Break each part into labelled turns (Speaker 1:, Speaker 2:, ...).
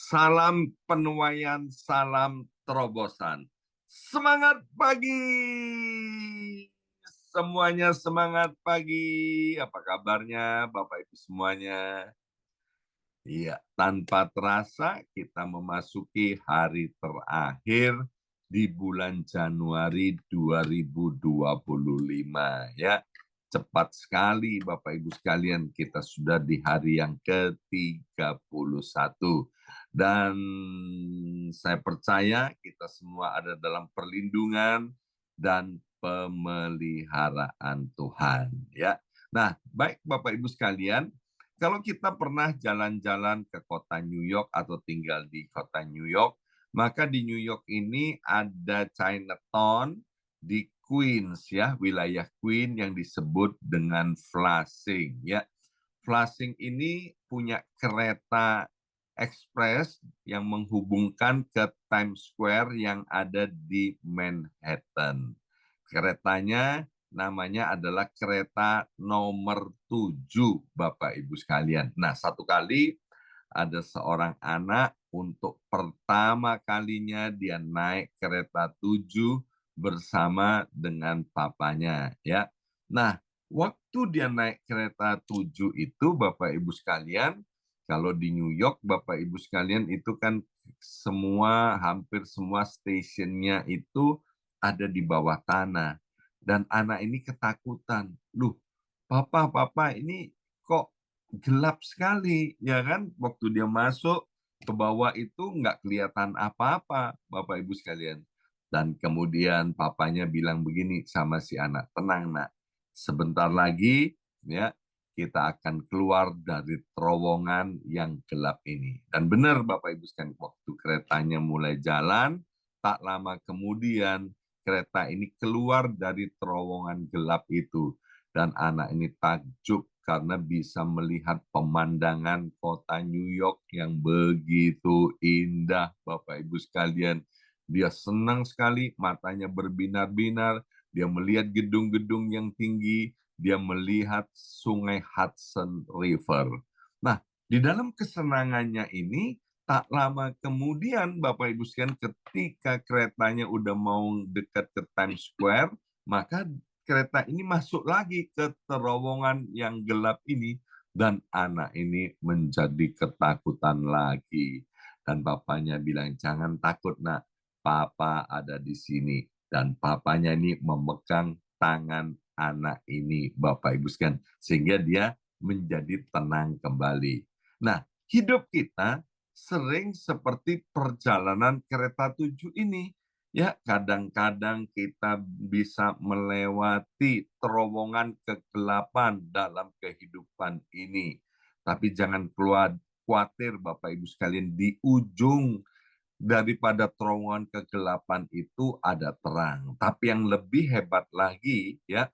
Speaker 1: Salam penuaian, salam terobosan. Semangat pagi! Semuanya semangat pagi. Apa kabarnya Bapak Ibu semuanya? Iya, tanpa terasa kita memasuki hari terakhir di bulan Januari 2025 ya. Cepat sekali Bapak Ibu sekalian, kita sudah di hari yang ke-31. Dan saya percaya kita semua ada dalam perlindungan dan pemeliharaan Tuhan ya. Nah, baik Bapak Ibu sekalian, kalau kita pernah jalan-jalan ke kota New York atau tinggal di kota New York, maka di New York ini ada Chinatown di Queens ya, wilayah Queens yang disebut dengan Flushing ya. Flushing ini punya kereta ekspres yang menghubungkan ke Times Square yang ada di Manhattan. Keretanya namanya adalah kereta nomor 7, Bapak Ibu sekalian. Nah, satu kali ada seorang anak untuk pertama kalinya dia naik kereta 7 bersama dengan papanya ya. Nah, waktu dia naik kereta 7 itu Bapak Ibu sekalian, kalau di New York Bapak Ibu sekalian itu kan hampir semua stasiunnya itu ada di bawah tanah. Dan anak ini ketakutan. Loh, papa, ini kok gelap sekali, ya kan? Waktu dia masuk ke bawah itu nggak kelihatan apa-apa, Bapak Ibu sekalian. Dan kemudian papanya bilang begini sama si anak, tenang nak, sebentar lagi ya kita akan keluar dari terowongan yang gelap ini. Dan benar Bapak Ibu sekalian, waktu keretanya mulai jalan, tak lama kemudian kereta ini keluar dari terowongan gelap itu. Dan anak ini takjub karena bisa melihat pemandangan kota New York yang begitu indah, Bapak Ibu sekalian. Dia senang sekali, matanya berbinar-binar, dia melihat gedung-gedung yang tinggi, dia melihat sungai Hudson River. Nah, di dalam kesenangannya ini, tak lama kemudian Bapak Ibu sekalian ketika keretanya udah mau dekat ke Times Square, maka kereta ini masuk lagi ke terowongan yang gelap ini dan anak ini menjadi ketakutan lagi. Dan papanya bilang, jangan takut nak, papa ada di sini. Dan papanya ini memegang tangan anak ini, Bapak Ibu sekalian, sehingga dia menjadi tenang kembali. Nah, hidup kita sering seperti perjalanan kereta 7 ini. Ya, kadang-kadang kita bisa melewati terowongan kegelapan dalam kehidupan ini. Tapi jangan khawatir Bapak Ibu sekalian, di ujung daripada terowongan kegelapan itu ada terang. Tapi yang lebih hebat lagi ya,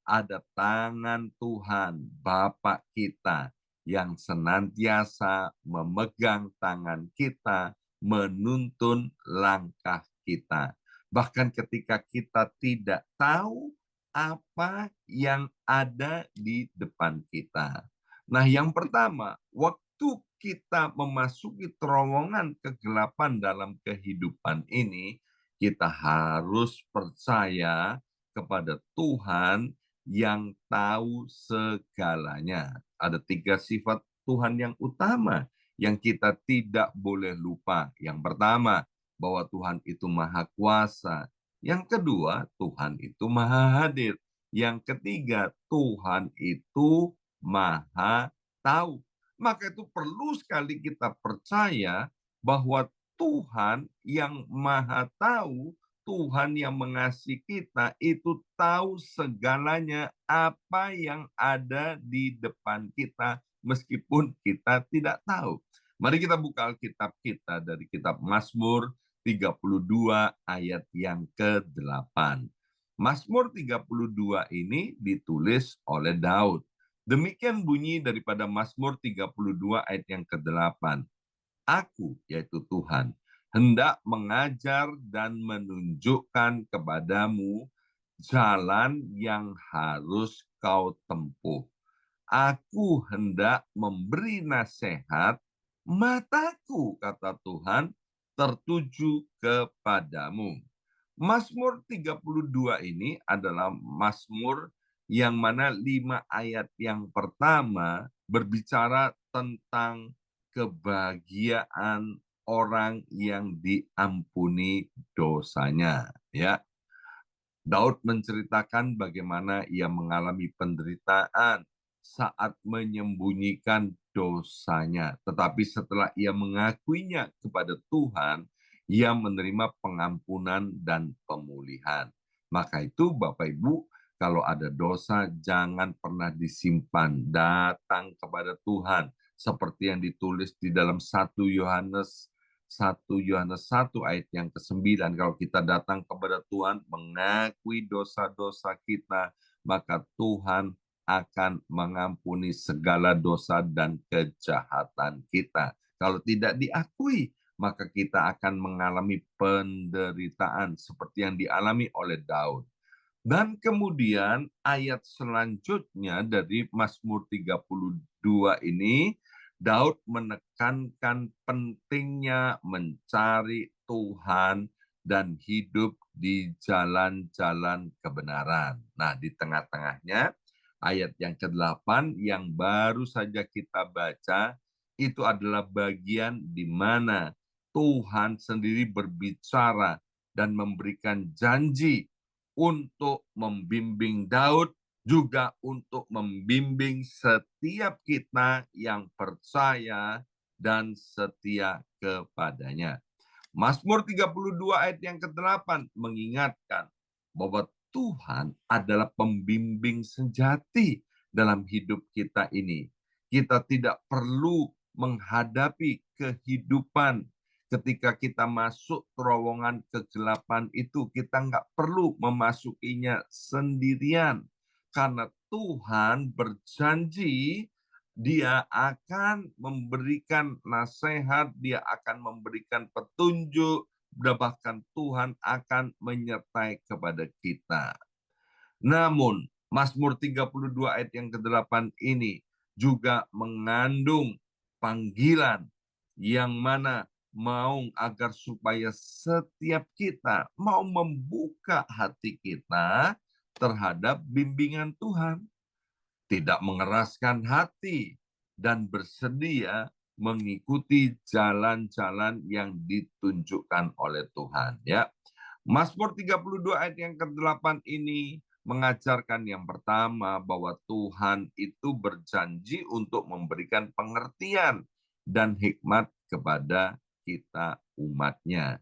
Speaker 1: ada tangan Tuhan, Bapa kita, yang senantiasa memegang tangan kita, menuntun langkah kita. Bahkan ketika kita tidak tahu apa yang ada di depan kita. Nah, yang pertama, waktu kita memasuki terowongan kegelapan dalam kehidupan ini, kita harus percaya kepada Tuhan yang tahu segalanya. Ada 3 sifat Tuhan yang utama yang kita tidak boleh lupa. Yang pertama, bahwa Tuhan itu maha kuasa. Yang kedua, Tuhan itu maha hadir. Yang ketiga, Tuhan itu maha tahu. Maka itu perlu sekali kita percaya bahwa Tuhan yang maha tahu, Tuhan yang mengasihi kita itu tahu segalanya apa yang ada di depan kita meskipun kita tidak tahu. Mari kita buka Alkitab kita dari kitab Mazmur 32 ayat yang ke-8. Mazmur 32 ini ditulis oleh Daud. Demikian bunyi daripada Mazmur 32 ayat yang ke-8. Aku, yaitu Tuhan, hendak mengajar dan menunjukkan kepadamu jalan yang harus kau tempuh. Aku hendak memberi nasihat Mataku, kata Tuhan, tertuju kepadamu. Mazmur 32 ini adalah Mazmur yang mana 5 ayat yang pertama berbicara tentang kebahagiaan orang yang diampuni dosanya, ya. Daud menceritakan bagaimana ia mengalami penderitaan saat menyembunyikan dosanya. Tetapi setelah ia mengakuinya kepada Tuhan, ia menerima pengampunan dan pemulihan. Maka itu Bapak Ibu, kalau ada dosa jangan pernah disimpan. Datang kepada Tuhan. Seperti yang ditulis di dalam 1 Yohanes 1 ayat yang ke-9, kalau kita datang kepada Tuhan mengakui dosa-dosa kita, maka Tuhan akan mengampuni segala dosa dan kejahatan kita. Kalau tidak diakui, maka kita akan mengalami penderitaan seperti yang dialami oleh Daud. Dan kemudian ayat selanjutnya dari Mazmur 32 ini, Daud menekankan pentingnya mencari Tuhan dan hidup di jalan-jalan kebenaran. Nah, di tengah-tengahnya, ayat yang ke-8 yang baru saja kita baca, itu adalah bagian di mana Tuhan sendiri berbicara dan memberikan janji untuk membimbing Daud, juga untuk membimbing setiap kita yang percaya dan setia kepadanya. Mazmur 32 ayat yang ke-8 mengingatkan bahwa Tuhan adalah pembimbing sejati dalam hidup kita ini. Kita tidak perlu menghadapi kehidupan ketika kita masuk terowongan kegelapan itu, kita nggak perlu memasukinya sendirian. Karena Tuhan berjanji dia akan memberikan nasihat, dia akan memberikan petunjuk, bahkan Tuhan akan menyertai kepada kita. Namun, Mazmur 32 ayat yang ke-8 ini juga mengandung panggilan yang mana mau agar supaya setiap kita mau membuka hati kita terhadap bimbingan Tuhan, tidak mengeraskan hati, dan bersedia mengikuti jalan-jalan yang ditunjukkan oleh Tuhan. Ya, Mazmur 32 ayat yang ke-8 ini mengajarkan yang pertama bahwa Tuhan itu berjanji untuk memberikan pengertian dan hikmat kepada kita umatnya.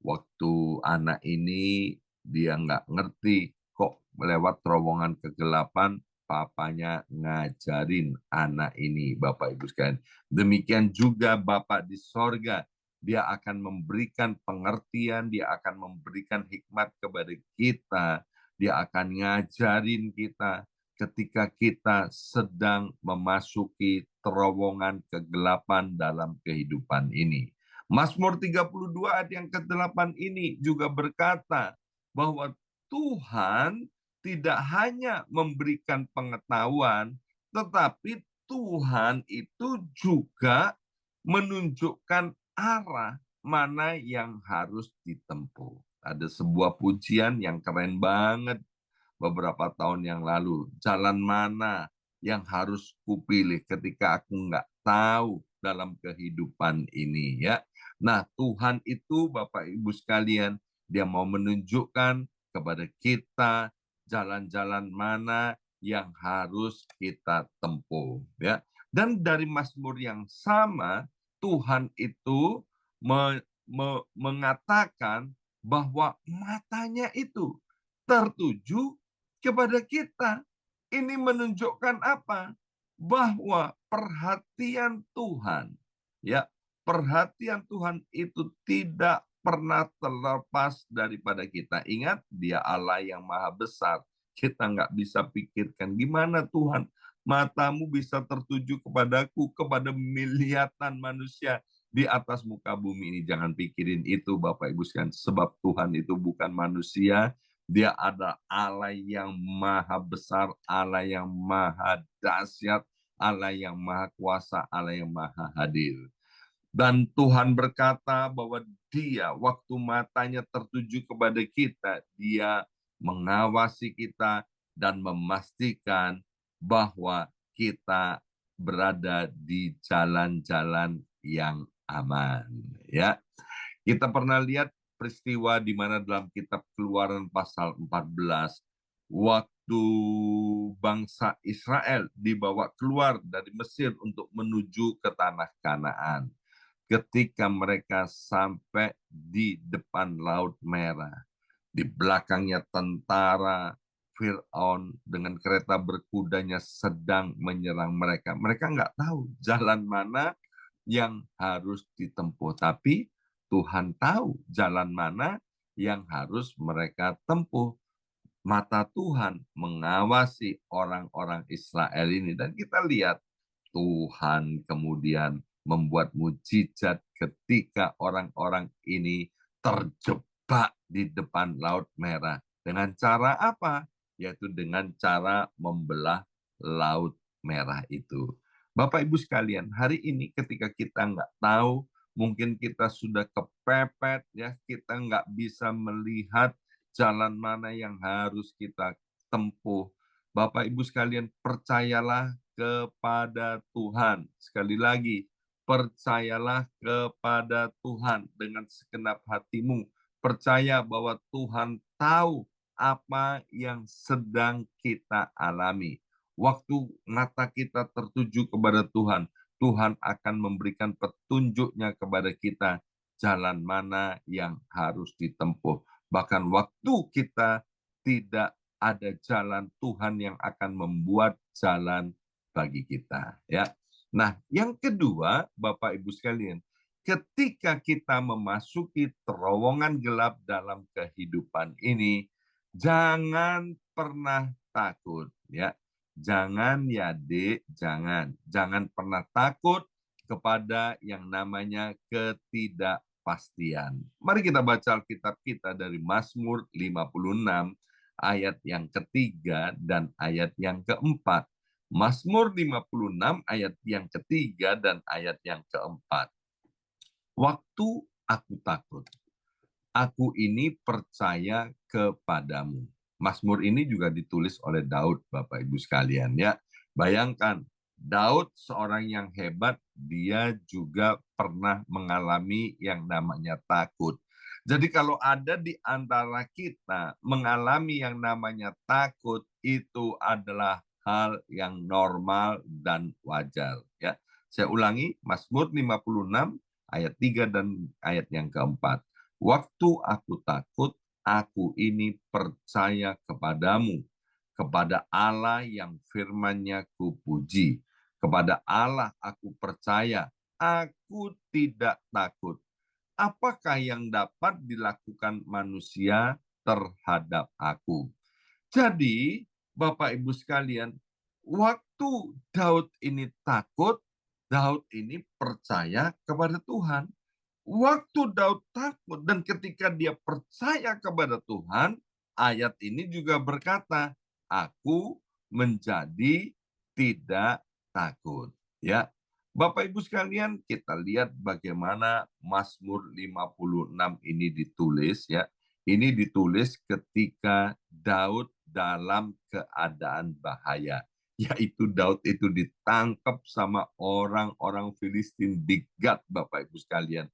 Speaker 1: Waktu anak ini dia nggak ngerti kok lewat terowongan kegelapan, papanya ngajarin anak ini, Bapak Ibu sekalian. Demikian juga Bapak di sorga, dia akan memberikan pengertian, dia akan memberikan hikmat kepada kita, dia akan ngajarin kita ketika kita sedang memasuki terowongan kegelapan dalam kehidupan ini. Mazmur 32 ayat yang ke-8 ini juga berkata bahwa Tuhan tidak hanya memberikan pengetahuan, tetapi Tuhan itu juga menunjukkan arah mana yang harus ditempuh. Ada sebuah pujian yang keren banget beberapa tahun yang lalu. Jalan mana yang harus kupilih ketika aku nggak tahu dalam kehidupan ini, ya. Nah, Tuhan itu Bapak Ibu sekalian, dia mau menunjukkan kepada kita jalan-jalan mana yang harus kita tempuh, ya. Dan dari Mazmur yang sama, Tuhan itu mengatakan bahwa matanya itu tertuju kepada kita. Ini menunjukkan apa? Bahwa perhatian Tuhan, ya, perhatian Tuhan itu tidak pernah terlepas daripada kita. Ingat, dia Allah yang maha besar. Kita nggak bisa pikirkan, gimana Tuhan, matamu bisa tertuju kepadaku, kepada miliatan manusia di atas muka bumi ini. Jangan pikirin itu Bapak Ibu sekalian, sebab Tuhan itu bukan manusia, dia ada Allah yang maha besar, Allah yang maha dahsyat, Allah yang maha kuasa, Allah yang maha hadir. Dan Tuhan berkata bahwa Dia, waktu matanya tertuju kepada kita, Dia mengawasi kita dan memastikan bahwa kita berada di jalan-jalan yang aman. Ya, kita pernah lihat peristiwa di mana dalam kitab Keluaran pasal 14, waktu bangsa Israel dibawa keluar dari Mesir untuk menuju ke tanah Kanaan. Ketika mereka sampai di depan Laut Merah, di belakangnya tentara Fir'aun dengan kereta berkudanya sedang menyerang mereka. Mereka nggak tahu jalan mana yang harus ditempuh. Tapi Tuhan tahu jalan mana yang harus mereka tempuh. Mata Tuhan mengawasi orang-orang Israel ini. Dan kita lihat Tuhan kemudian membuat mujizat ketika orang-orang ini terjebak di depan Laut Merah. Dengan cara apa? Yaitu dengan cara membelah Laut Merah itu. Bapak Ibu sekalian, hari ini ketika kita nggak tahu, mungkin kita sudah kepepet, ya kita nggak bisa melihat jalan mana yang harus kita tempuh. Bapak Ibu sekalian, percayalah kepada Tuhan. Sekali lagi, percayalah kepada Tuhan dengan segenap hatimu. Percaya bahwa Tuhan tahu apa yang sedang kita alami. Waktu mata kita tertuju kepada Tuhan, Tuhan akan memberikan petunjuknya kepada kita jalan mana yang harus ditempuh. Bahkan waktu kita tidak ada jalan, Tuhan yang akan membuat jalan bagi kita. Ya. Nah, yang kedua, Bapak Ibu sekalian, ketika kita memasuki terowongan gelap dalam kehidupan ini, jangan pernah takut. Ya, jangan ya dek, jangan pernah takut kepada yang namanya ketidakpastian. Mari kita baca Alkitab kita dari Mazmur 56 ayat yang ketiga dan ayat yang keempat. Mazmur 56 ayat yang ketiga dan ayat yang keempat. Waktu aku takut, aku ini percaya kepadamu. Mazmur ini juga ditulis oleh Daud, Bapak Ibu sekalian, ya. Bayangkan, Daud seorang yang hebat, dia juga pernah mengalami yang namanya takut. Jadi kalau ada di antara kita mengalami yang namanya takut, itu adalah hal yang normal dan wajar, ya. Saya ulangi, Mazmur 56 ayat 3 dan ayat yang keempat. Waktu aku takut, aku ini percaya kepadamu, kepada Allah yang firman-Nya kupuji. Kepada Allah aku percaya, aku tidak takut. Apakah yang dapat dilakukan manusia terhadap aku? Jadi, Bapak Ibu sekalian, waktu Daud ini takut, Daud ini percaya kepada Tuhan. Waktu Daud takut dan ketika dia percaya kepada Tuhan, ayat ini juga berkata, aku menjadi tidak takut. Ya, Bapak Ibu sekalian, kita lihat bagaimana Mazmur 56 ini ditulis, ya. Ini ditulis ketika Daud dalam keadaan bahaya, yaitu Daud itu ditangkap sama orang-orang Filistin di Gat, Bapak Ibu sekalian.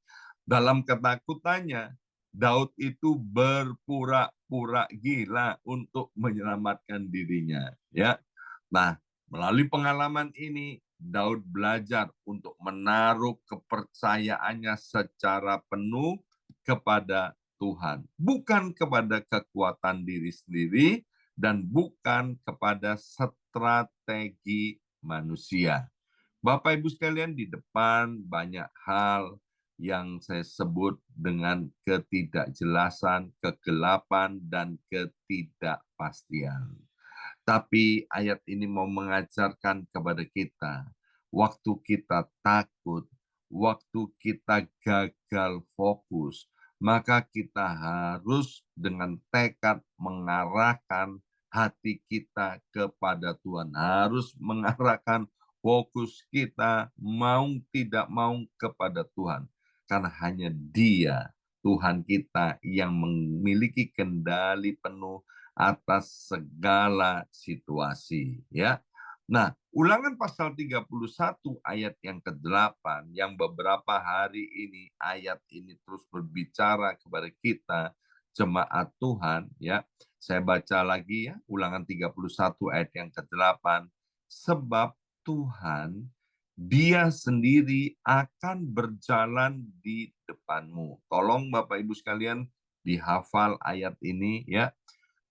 Speaker 1: Dalam ketakutannya, Daud itu berpura-pura gila untuk menyelamatkan dirinya. Ya, nah melalui pengalaman ini, Daud belajar untuk menaruh kepercayaannya secara penuh kepada Tuhan, bukan kepada kekuatan diri sendiri dan bukan kepada strategi manusia. Bapak Ibu sekalian, di depan banyak hal yang saya sebut dengan ketidakjelasan, kegelapan, dan ketidakpastian. Tapi ayat ini mau mengajarkan kepada kita, waktu kita takut, waktu kita gagal fokus, maka kita harus dengan tekad mengarahkan hati kita kepada Tuhan, harus mengarahkan fokus kita mau tidak mau kepada Tuhan. Karena hanya Dia, Tuhan kita, yang memiliki kendali penuh atas segala situasi. Ya. Nah, Ulangan pasal 31 ayat yang ke-8, yang beberapa hari ini ayat ini terus berbicara kepada kita, jemaat Tuhan, ya. Saya baca lagi ya, Ulangan 31 ayat yang ke-8. Sebab Tuhan, Dia sendiri akan berjalan di depanmu. Tolong Bapak Ibu sekalian dihafal ayat ini ya.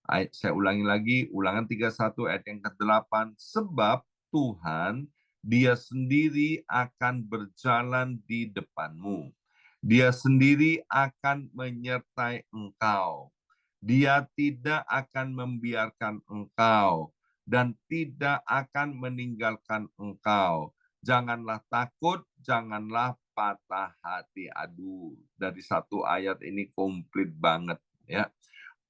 Speaker 1: Saya ulangi lagi, Ulangan 31 ayat yang ke-8. Sebab Tuhan, Dia sendiri akan berjalan di depanmu. Dia sendiri akan menyertai engkau. Dia tidak akan membiarkan engkau dan tidak akan meninggalkan engkau. Janganlah takut, janganlah patah hati. Aduh, dari satu ayat ini komplit banget ya.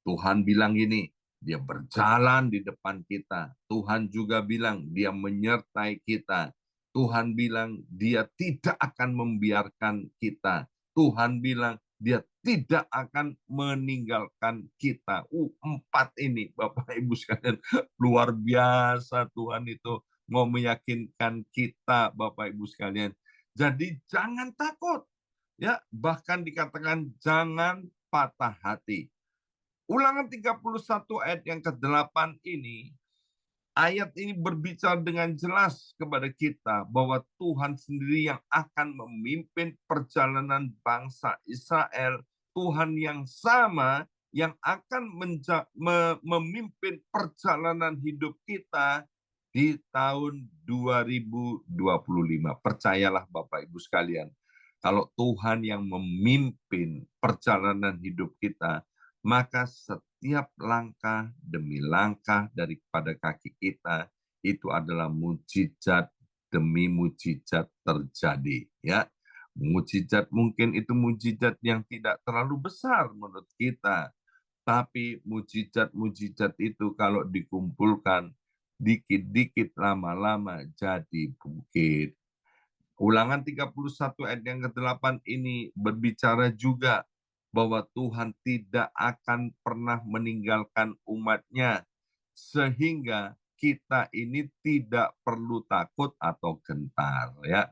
Speaker 1: Tuhan bilang gini, Dia berjalan di depan kita. Tuhan juga bilang Dia menyertai kita. Tuhan bilang Dia tidak akan membiarkan kita. Tuhan bilang Dia tidak akan meninggalkan kita. Empat ini Bapak Ibu sekalian, luar biasa Tuhan itu mau meyakinkan kita Bapak Ibu sekalian. Jadi jangan takut. Ya, bahkan dikatakan jangan patah hati. Ulangan 31 ayat yang ke-8 ini, ayat ini berbicara dengan jelas kepada kita bahwa Tuhan sendiri yang akan memimpin perjalanan bangsa Israel. Tuhan yang sama yang akan memimpin perjalanan hidup kita di tahun 2025. Percayalah Bapak Ibu sekalian, kalau Tuhan yang memimpin perjalanan hidup kita, maka setiap langkah demi langkah daripada kaki kita itu adalah mukjizat demi mukjizat terjadi, ya. Mukjizat mungkin itu mukjizat yang tidak terlalu besar menurut kita, tapi mukjizat-mukjizat itu kalau dikumpulkan dikit-dikit lama-lama jadi bukit. Ulangan 31 ayat yang ke-8 ini berbicara juga bahwa Tuhan tidak akan pernah meninggalkan umat-Nya, sehingga kita ini tidak perlu takut atau gentar. Ya,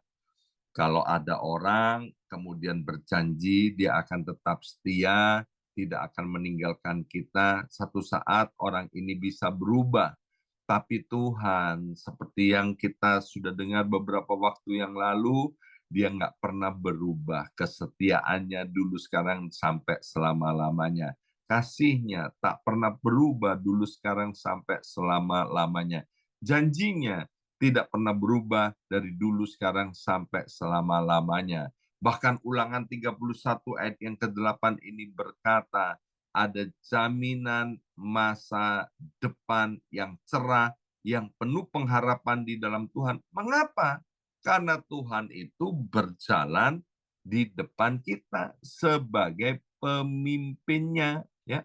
Speaker 1: kalau ada orang kemudian berjanji dia akan tetap setia, tidak akan meninggalkan kita, satu saat orang ini bisa berubah. Tapi Tuhan, seperti yang kita sudah dengar beberapa waktu yang lalu, Dia nggak pernah berubah. Kesetiaannya dulu, sekarang, sampai selama-lamanya. Kasih-Nya tak pernah berubah dulu, sekarang, sampai selama-lamanya. Janjinya tidak pernah berubah dari dulu, sekarang, sampai selama-lamanya. Bahkan Ulangan 31 ayat yang ke-8 ini berkata, ada jaminan masa depan yang cerah, yang penuh pengharapan di dalam Tuhan. Mengapa? Karena Tuhan itu berjalan di depan kita sebagai pemimpinnya. Ya,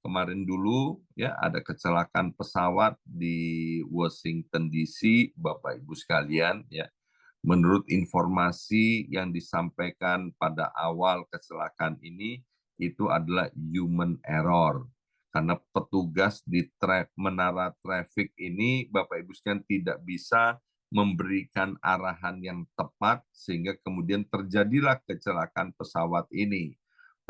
Speaker 1: kemarin dulu ya ada kecelakaan pesawat di Washington DC, Bapak Ibu sekalian. Ya, menurut informasi yang disampaikan pada awal kecelakaan ini, itu adalah human error. Karena petugas di menara traffic ini, Bapak Ibu sekalian, tidak bisa memberikan arahan yang tepat, sehingga kemudian terjadilah kecelakaan pesawat ini.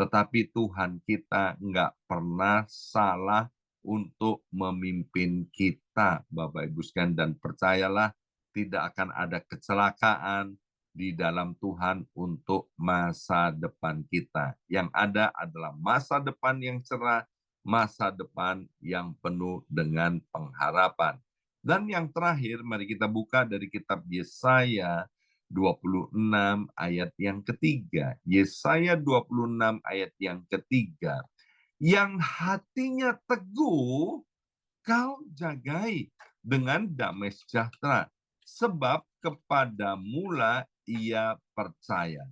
Speaker 1: Tetapi Tuhan kita nggak pernah salah untuk memimpin kita, Bapak Ibu sekalian, dan percayalah, tidak akan ada kecelakaan di dalam Tuhan untuk masa depan kita. Yang ada adalah masa depan yang cerah, masa depan yang penuh dengan pengharapan. Dan yang terakhir, mari kita buka dari kitab Yesaya 26 ayat yang ketiga. Yesaya 26 ayat yang ketiga. Yang hatinya teguh, kau jagai dengan damai sejahtera, sebab kepadamulah ia percaya.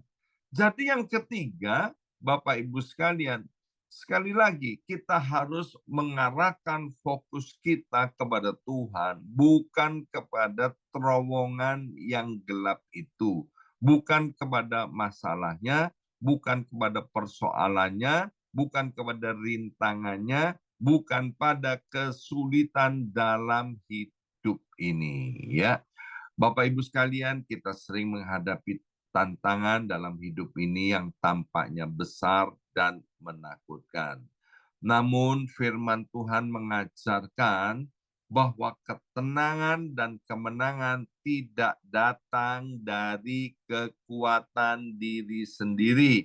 Speaker 1: Jadi yang ketiga, Bapak Ibu sekalian, sekali lagi kita harus mengarahkan fokus kita kepada Tuhan, bukan kepada terowongan yang gelap itu, bukan kepada masalahnya, bukan kepada persoalannya, bukan kepada rintangannya, bukan pada kesulitan dalam hidup ini, ya. Bapak Ibu sekalian, kita sering menghadapi tantangan dalam hidup ini yang tampaknya besar dan menakutkan. Namun firman Tuhan mengajarkan bahwa ketenangan dan kemenangan tidak datang dari kekuatan diri sendiri,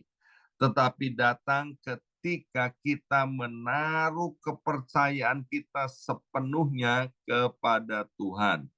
Speaker 1: tetapi datang ketika kita menaruh kepercayaan kita sepenuhnya kepada Tuhan.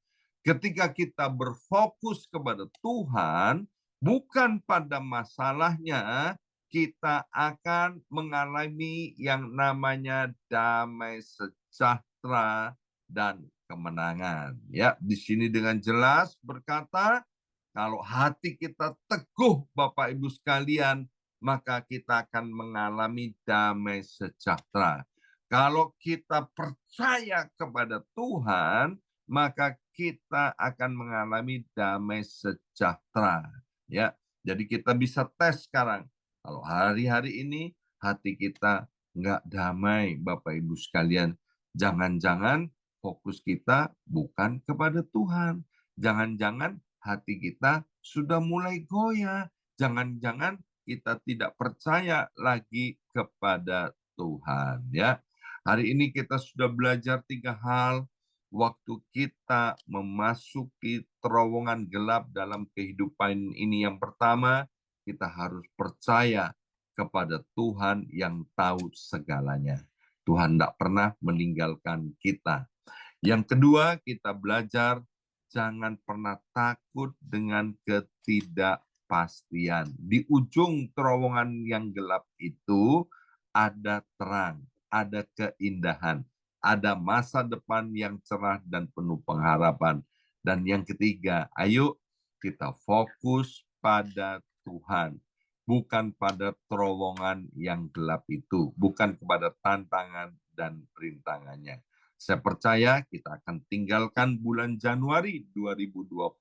Speaker 1: Ketika kita berfokus kepada Tuhan, bukan pada masalahnya, kita akan mengalami yang namanya damai sejahtera dan kemenangan. Ya, di sini dengan jelas berkata, kalau hati kita teguh, Bapak Ibu sekalian, maka kita akan mengalami damai sejahtera. Kalau kita percaya kepada Tuhan, maka kita akan mengalami damai sejahtera. Ya, jadi kita bisa tes sekarang. Kalau hari-hari ini hati kita nggak damai, Bapak Ibu sekalian, jangan-jangan fokus kita bukan kepada Tuhan. Jangan-jangan hati kita sudah mulai goyah. Jangan-jangan kita tidak percaya lagi kepada Tuhan. Ya, hari ini kita sudah belajar 3 hal. Waktu kita memasuki terowongan gelap dalam kehidupan ini, yang pertama, kita harus percaya kepada Tuhan yang tahu segalanya. Tuhan tidak pernah meninggalkan kita. Yang kedua, kita belajar jangan pernah takut dengan ketidakpastian. Di ujung terowongan yang gelap itu ada terang, ada keindahan, ada masa depan yang cerah dan penuh pengharapan. Dan yang ketiga, ayo kita fokus pada Tuhan, bukan pada terowongan yang gelap itu, bukan kepada tantangan dan rintangannya. Saya percaya kita akan tinggalkan bulan Januari 2025,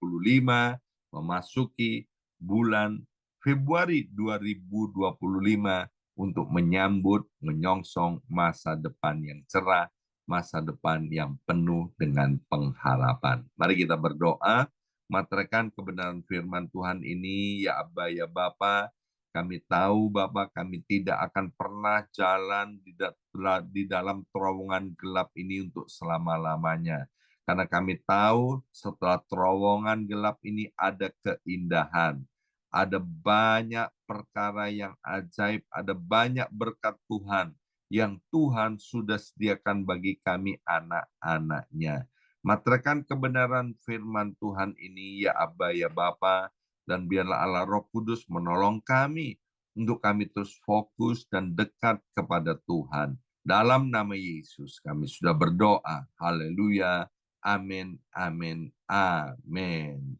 Speaker 1: memasuki bulan Februari 2025 untuk menyambut, menyongsong masa depan yang cerah, masa depan yang penuh dengan pengharapan. Mari kita berdoa, materaikan kebenaran firman Tuhan ini, ya Abba, ya Bapa. Kami tahu Bapak, kami tidak akan pernah jalan di dalam terowongan gelap ini untuk selama-lamanya. Karena kami tahu setelah terowongan gelap ini ada keindahan. Ada banyak perkara yang ajaib, ada banyak berkat Tuhan yang Tuhan sudah sediakan bagi kami anak-anak-Nya. Materaikan kebenaran firman Tuhan ini, ya Abba, ya Bapa, dan biarlah Allah Roh Kudus menolong kami untuk kami terus fokus dan dekat kepada Tuhan. Dalam nama Yesus kami sudah berdoa. Haleluya. Amin, amin, amin.